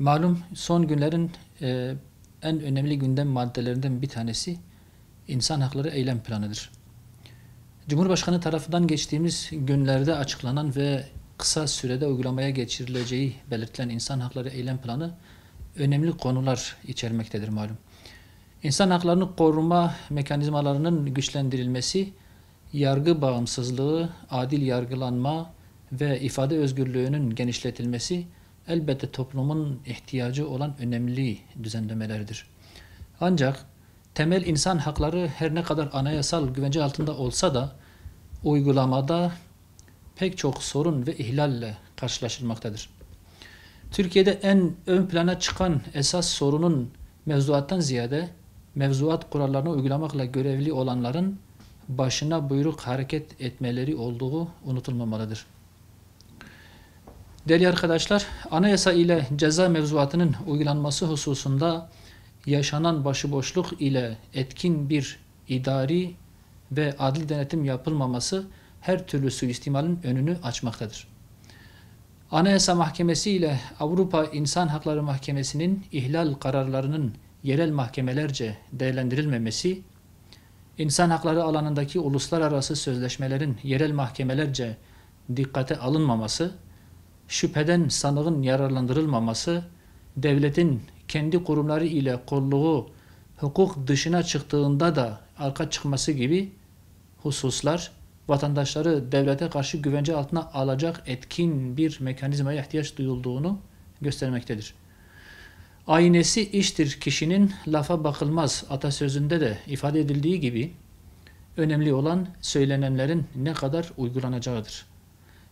Malum son günlerin en önemli gündem maddelerinden bir tanesi insan hakları eylem planıdır. Cumhurbaşkanı tarafından geçtiğimiz günlerde açıklanan ve kısa sürede uygulamaya geçirileceği belirtilen insan hakları eylem planı önemli konular içermektedir malum. İnsan haklarını koruma mekanizmalarının güçlendirilmesi, yargı bağımsızlığı, adil yargılanma ve ifade özgürlüğünün genişletilmesi elbette toplumun ihtiyacı olan önemli düzenlemelerdir. Ancak temel insan hakları her ne kadar anayasal güvence altında olsa da uygulamada pek çok sorun ve ihlalle karşılaşılmaktadır. Türkiye'de en ön plana çıkan esas sorunun mevzuattan ziyade mevzuat kurallarını uygulamakla görevli olanların başına buyruk hareket etmeleri olduğu unutulmamalıdır. Değerli arkadaşlar, anayasa ile ceza mevzuatının uygulanması hususunda yaşanan başıboşluk ile etkin bir idari ve adli denetim yapılmaması her türlü suistimalin önünü açmaktadır. Anayasa Mahkemesi ile Avrupa İnsan Hakları Mahkemesi'nin ihlal kararlarının yerel mahkemelerce değerlendirilmemesi, insan hakları alanındaki uluslararası sözleşmelerin yerel mahkemelerce dikkate alınmaması, şüpheden sanığın yararlandırılmaması, devletin kendi kurumları ile kolluğu hukuk dışına çıktığında da arka çıkması gibi hususlar vatandaşları devlete karşı güvence altına alacak etkin bir mekanizmaya ihtiyaç duyulduğunu göstermektedir. Aynesi iştir kişinin lafa bakılmaz atasözünde de ifade edildiği gibi önemli olan söylenenlerin ne kadar uygulanacağıdır.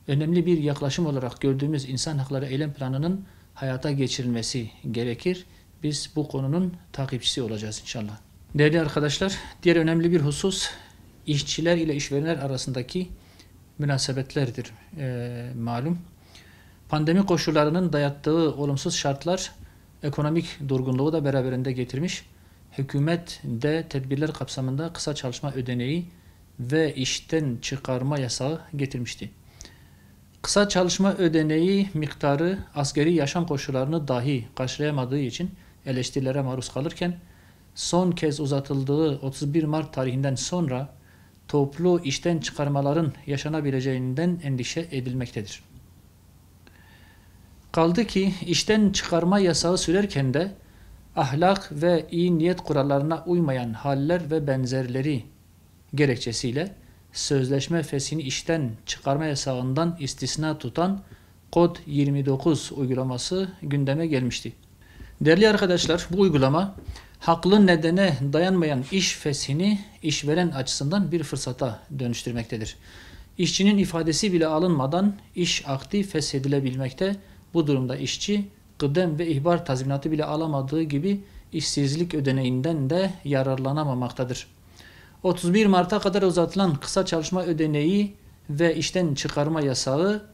Önemli bir yaklaşım olarak gördüğümüz insan hakları eylem planının hayata geçirilmesi gerekir. Biz bu konunun takipçisi olacağız inşallah. Değerli arkadaşlar, diğer önemli bir husus işçiler ile işverenler arasındaki münasebetlerdir malum. Pandemi koşullarının dayattığı olumsuz şartlar ekonomik durgunluğu da beraberinde getirmiş. Hükümet de tedbirler kapsamında kısa çalışma ödeneği ve işten çıkarma yasağı getirmişti. Kısa çalışma ödeneği miktarı asgari yaşam koşullarını dahi karşılayamadığı için eleştirilere maruz kalırken son kez uzatıldığı 31 Mart tarihinden sonra toplu işten çıkarmaların yaşanabileceğinden endişe edilmektedir. Kaldı ki işten çıkarma yasağı sürerken de ahlak ve iyi niyet kurallarına uymayan haller ve benzerleri gerekçesiyle sözleşme feshini işten çıkarma yasağından istisna tutan Kod 29 uygulaması gündeme gelmişti. Değerli arkadaşlar, bu uygulama haklı nedene dayanmayan iş feshini işveren açısından bir fırsata dönüştürmektedir. İşçinin ifadesi bile alınmadan iş akdi feshedilebilmekte. Bu durumda işçi kıdem ve ihbar tazminatı bile alamadığı gibi işsizlik ödeneğinden de yararlanamamaktadır. 31 Mart'a kadar uzatılan kısa çalışma ödeneği ve işten çıkarma yasağı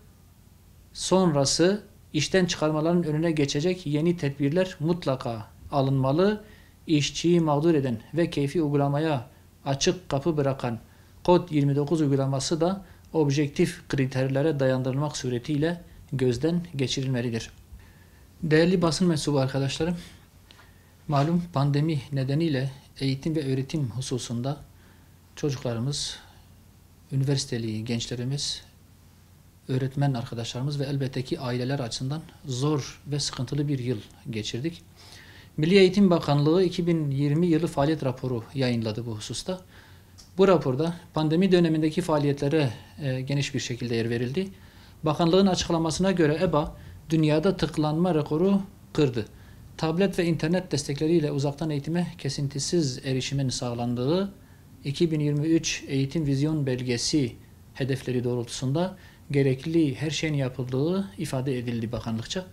sonrası işten çıkarmaların önüne geçecek yeni tedbirler mutlaka alınmalı. İşçiyi mağdur eden ve keyfi uygulamaya açık kapı bırakan Kod 29 uygulaması da objektif kriterlere dayandırılmak suretiyle gözden geçirilmelidir. Değerli basın mensubu arkadaşlarım, malum pandemi nedeniyle eğitim ve öğretim hususunda çocuklarımız, üniversiteli gençlerimiz, öğretmen arkadaşlarımız ve elbette ki aileler açısından zor ve sıkıntılı bir yıl geçirdik. Milli Eğitim Bakanlığı 2020 yılı faaliyet raporu yayınladı bu hususta. Bu raporda pandemi dönemindeki faaliyetlere geniş bir şekilde yer verildi. Bakanlığın açıklamasına göre EBA dünyada tıklanma rekoru kırdı. Tablet ve internet destekleriyle uzaktan eğitime kesintisiz erişimin sağlandığı 2023 Eğitim Vizyon Belgesi hedefleri doğrultusunda gerekli her şeyin yapıldığı ifade edildi bakanlıkça.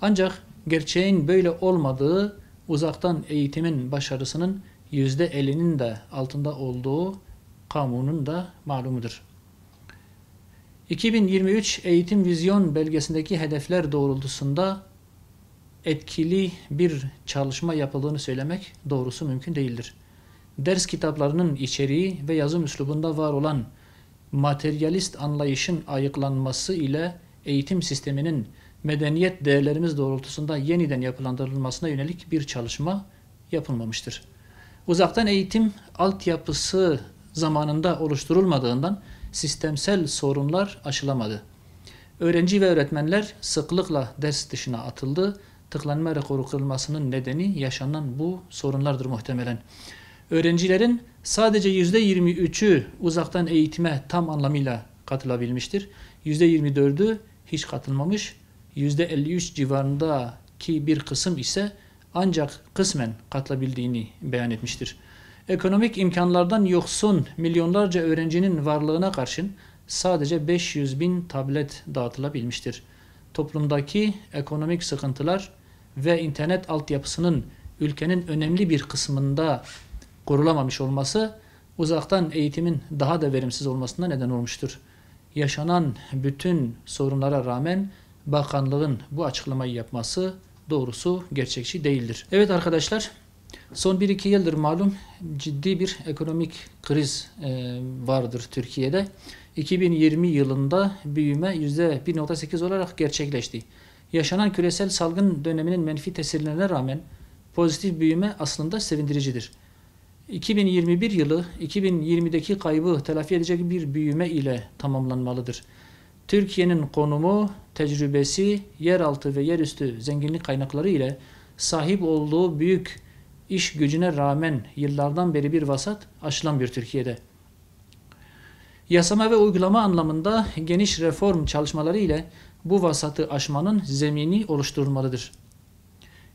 Ancak gerçeğin böyle olmadığı, uzaktan eğitimin başarısının %50'nin de altında olduğu kamunun da malumudur. 2023 Eğitim Vizyon Belgesi'ndeki hedefler doğrultusunda etkili bir çalışma yapıldığını söylemek doğrusu mümkün değildir. Ders kitaplarının içeriği ve yazım üslubunda var olan materyalist anlayışın ayıklanması ile eğitim sisteminin medeniyet değerlerimiz doğrultusunda yeniden yapılandırılmasına yönelik bir çalışma yapılmamıştır. Uzaktan eğitim altyapısı zamanında oluşturulmadığından sistemsel sorunlar aşılamadı. Öğrenci ve öğretmenler sıklıkla ders dışına atıldı. Tıklanma rekoru kırılmasının nedeni yaşanan bu sorunlardır muhtemelen. Öğrencilerin sadece %23'ü uzaktan eğitime tam anlamıyla katılabilmiştir. %24'ü hiç katılmamış. %53 civarındaki bir kısım ise ancak kısmen katılabildiğini beyan etmiştir. Ekonomik imkanlardan yoksun milyonlarca öğrencinin varlığına karşın sadece 500 bin tablet dağıtılabilmiştir. Toplumdaki ekonomik sıkıntılar ve internet altyapısının ülkenin önemli bir kısmında kurulamamış olması uzaktan eğitimin daha da verimsiz olmasına neden olmuştur. Yaşanan bütün sorunlara rağmen bakanlığın bu açıklamayı yapması doğrusu gerçekçi değildir. Evet arkadaşlar, son 1-2 yıldır malum ciddi bir ekonomik kriz vardır Türkiye'de. 2020 yılında büyüme %1.8 olarak gerçekleşti. Yaşanan küresel salgın döneminin menfi tesirlerine rağmen pozitif büyüme aslında sevindiricidir. 2021 yılı 2020'deki kaybı telafi edecek bir büyüme ile tamamlanmalıdır. Türkiye'nin konumu, tecrübesi, yeraltı ve yerüstü zenginlik kaynakları ile sahip olduğu büyük iş gücüne rağmen yıllardan beri bir vasat aşılan bir Türkiye'de. Yasama ve uygulama anlamında geniş reform çalışmaları ile bu vasatı aşmanın zemini oluşturulmalıdır.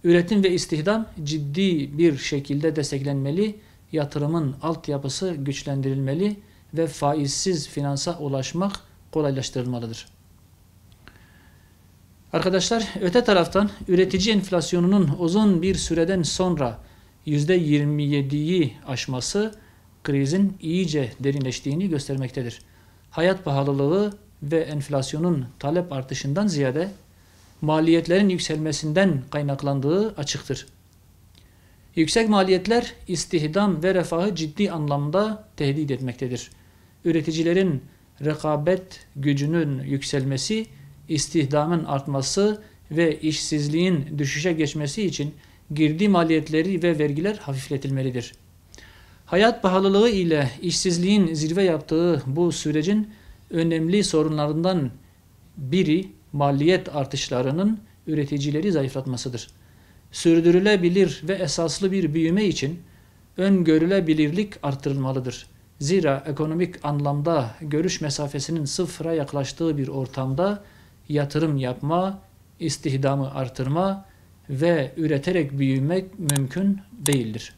Üretim ve istihdam ciddi bir şekilde desteklenmeli, yatırımın altyapısı güçlendirilmeli ve faizsiz finansa ulaşmak kolaylaştırılmalıdır. Arkadaşlar, öte taraftan üretici enflasyonunun uzun bir süreden sonra %27'yi aşması krizin iyice derinleştiğini göstermektedir. Hayat pahalılığı ve enflasyonun talep artışından ziyade maliyetlerin yükselmesinden kaynaklandığı açıktır. Yüksek maliyetler istihdam ve refahı ciddi anlamda tehdit etmektedir. Üreticilerin rekabet gücünün yükselmesi, istihdamın artması ve işsizliğin düşüşe geçmesi için girdi maliyetleri ve vergiler hafifletilmelidir. Hayat pahalılığı ile işsizliğin zirve yaptığı bu sürecin önemli sorunlarından biri maliyet artışlarının üreticileri zayıflatmasıdır. Sürdürülebilir ve esaslı bir büyüme için öngörülebilirlik artırılmalıdır. Zira ekonomik anlamda görüş mesafesinin sıfıra yaklaştığı bir ortamda yatırım yapma, istihdamı artırma ve üreterek büyümek mümkün değildir.